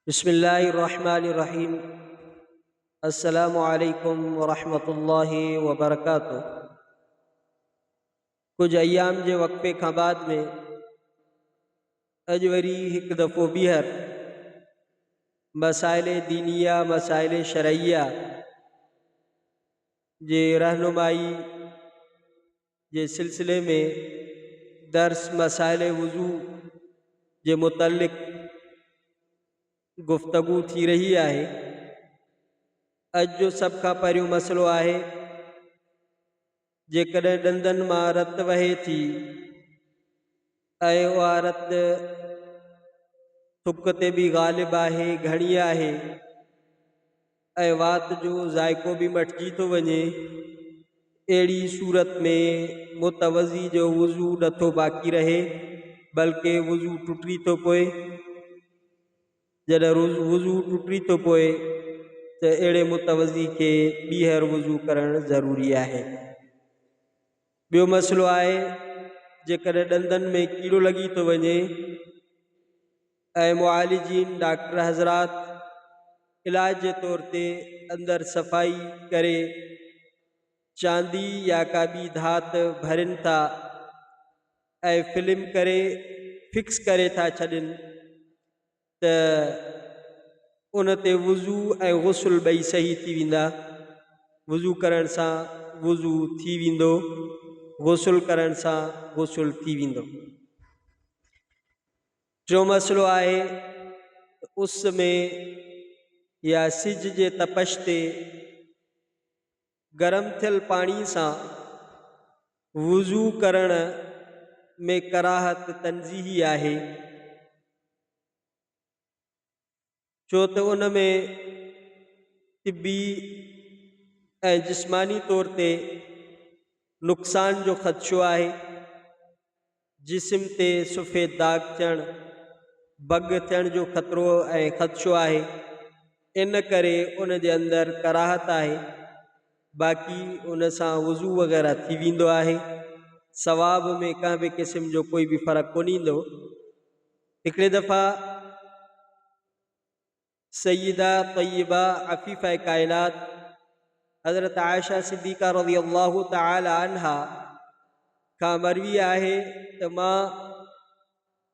बिस्मिल्लाहिर्रहमानिर्रहीम। अस्सलामु अलैकुम वरहमतुल्लाहि वबरकातुहू। कुछ अयाम जे वक़्फ़े खां बाद में अॼु वरी हिकु दफ़ो ॿीहर मसाइल दीनिया मसाइल शरइया जे रहनुमाई जे सिलसिले में दर्स मसाइल वुज़ू जे मुतल्लिक़ गुफ्तगू थी रही आहे। अॼु जो सभ खां पहिरियों मसइलो आहे, जेकॾहिं ॾंदनि मां रत वहे थी ऐं उहा रत थुक ते बि ग़ालिब आहे, घणी आहे ऐं वात जो ज़ाइक़ो बि मटिजी थो वञे, अहिड़ी सूरत में मुतवज़ी जो वुज़ू नथो बाक़ी रहे बल्कि वुज़ू टुटी थो पए। जॾहिं वुज़ू टुटी थो पए त अहिड़े मुतवज़ी खे ॿीहर वुज़ू करणु ज़रूरी आहे। ॿियो मसइलो आहे, जेकॾहिं ॾंदनि में कीड़ो लॻी थो वञे ऐं मुआलिजीन डॉक्टर हज़रात इलाज जे तौर ते अंदरि सफ़ाई करे चांदी या का ॿी धात भरनि था ऐं फिल्म करे फिक्स करे था छॾनि त उन ते वुज़ू ऐं गुस्ल ॿई सही थी वेंदा। वुज़ू करण सां वुज़ू थी वेंदो, गुस्ल करण सां गुस्ल थी वेंदो। टियों मसइलो आहे, उस में या सिज जे तपश ते गरम थियल पाणी सां वुज़ू करण में कराहत तंज़ीही आहे, छो त उन में तिबी ऐं जिस्मानी तौर ते नुक़सान जो ख़दशो आहे। जिस्म ते सफ़ेद दाग थियणु, बग थियण जो ख़तरो ऐं ख़दशो आहे, इन करे उन जे अंदरि कराहत आहे। बाक़ी उन सां वुज़ू वग़ैरह थी वेंदो आहे, सवाब में कंहिं बि क़िस्म जो कोई बि फ़र्क़ु कोन ईंदो। हिकिड़े दफ़ा सय्यदा तय्यबा अफ़ीफ़ा कायनात हज़रत आयशा सिद्दीक़ा रज़ियल्लाहु तआला अन्हा खां मरवी आहे त मां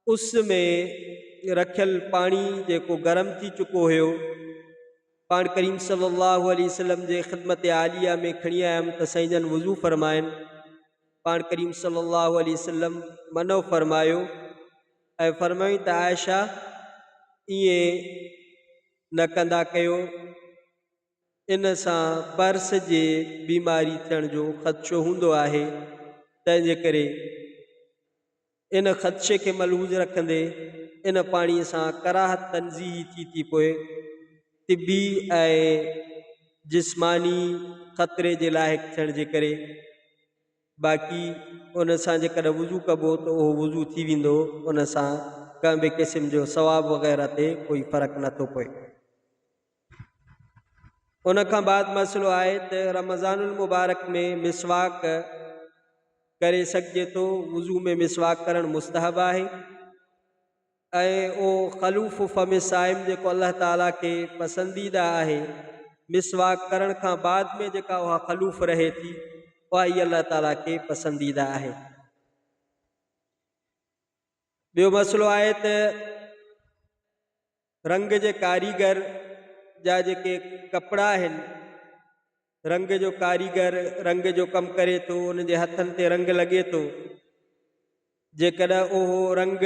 उस में रखियल पाणी जेको गरम थी चुको हुयो, पाण करीम सल्लल्लाहु अलैहि वसल्लम जे ख़िदमत आलिया में खणी आयमि त साईं जन वुज़ू फ़रमाइनि। पाण करीम सल्लल्लाहु अलैहि वसल्लम मनो फ़रमायो ऐं फ़रमायूं त आयशा ईअं न कंदा कयो, इन सां पर्स जे बीमारी थियण जो ख़दशो हूंदो आहे। तंहिंजे करे इन ख़दशे खे मलहूज़ रखंदे इन पाणीअ सां कराहत तंज़ीही थी पए, तिबी ऐं जिस्मानी ख़तरे जे लाइक़ थियण जे करे। बाक़ी उन सां जेकॾहिं वुज़ू कबो त उहो वुज़ू थी वेंदो, उन सां कंहिं बि क़िस्म जो सवाब वग़ैरह ते कोई फ़र्क़ु नथो पए। उन खां बाद मसइलो आहे त रमज़ानुल मुबारक में मिसवाक करे सघिजे थो। वुज़ू में मिसवाक करणु मुस्तहब आहे ऐं उहो ख़लूफ़ फ़म साइम जेको अल्लाह ताला खे पसंदीदा आहे, मिसवाक करण खां बाद में जेका उहा ख़लूफ़ रहे थी, उहा ई अल्लाह ताला खे पसंदीदा आहे। ॿियो मसइलो आहे त रंग जे कारीगर जा जेके कपिड़ा आहिनि, रंग जो कारीगर रंग जो कमु करे थो, उन जे हथनि ते रंग लॻे थो, जेकॾहिं उहो रंग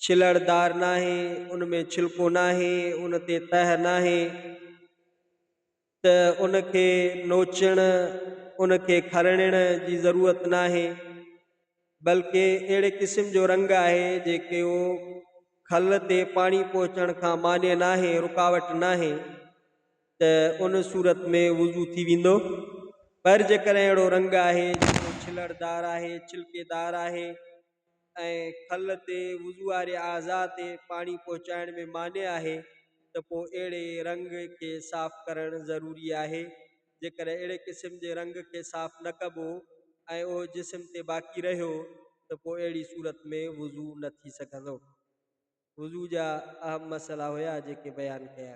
छिलड़दार न आहे, उन में छिलको न आहे, उन ते तह न आहे, त उन खे नोचण उन खे खरणण जी ज़रूरत न आहे, बल्कि अहिड़े क़िस्म जो रंग आहे जेके उहो खल ते पाणी पहुचण खां माने न आहे, रुकावट न आहे, त उन सूरत में वुज़ू थी वेंदो। पर जेकॾहिं अहिड़ो रंग आहे जेको छिलड़दार आहे, छिलकेदार आहे ऐं खल ते वुज़ू वारे आज़ा ते पाणी पहुचाइण में माने आहे, त पोइ अहिड़े रंग खे साफ़ करणु ज़रूरी आहे। जेकॾहिं अहिड़े क़िस्म जे रंग खे साफ़ न कबो ऐं उहो जिस्म ते बाक़ी रहियो त पोइ अहिड़ी सूरत में वुज़ू न थी सघंदो। वज़ू जा अहम मसला हुया जेके बयान कया।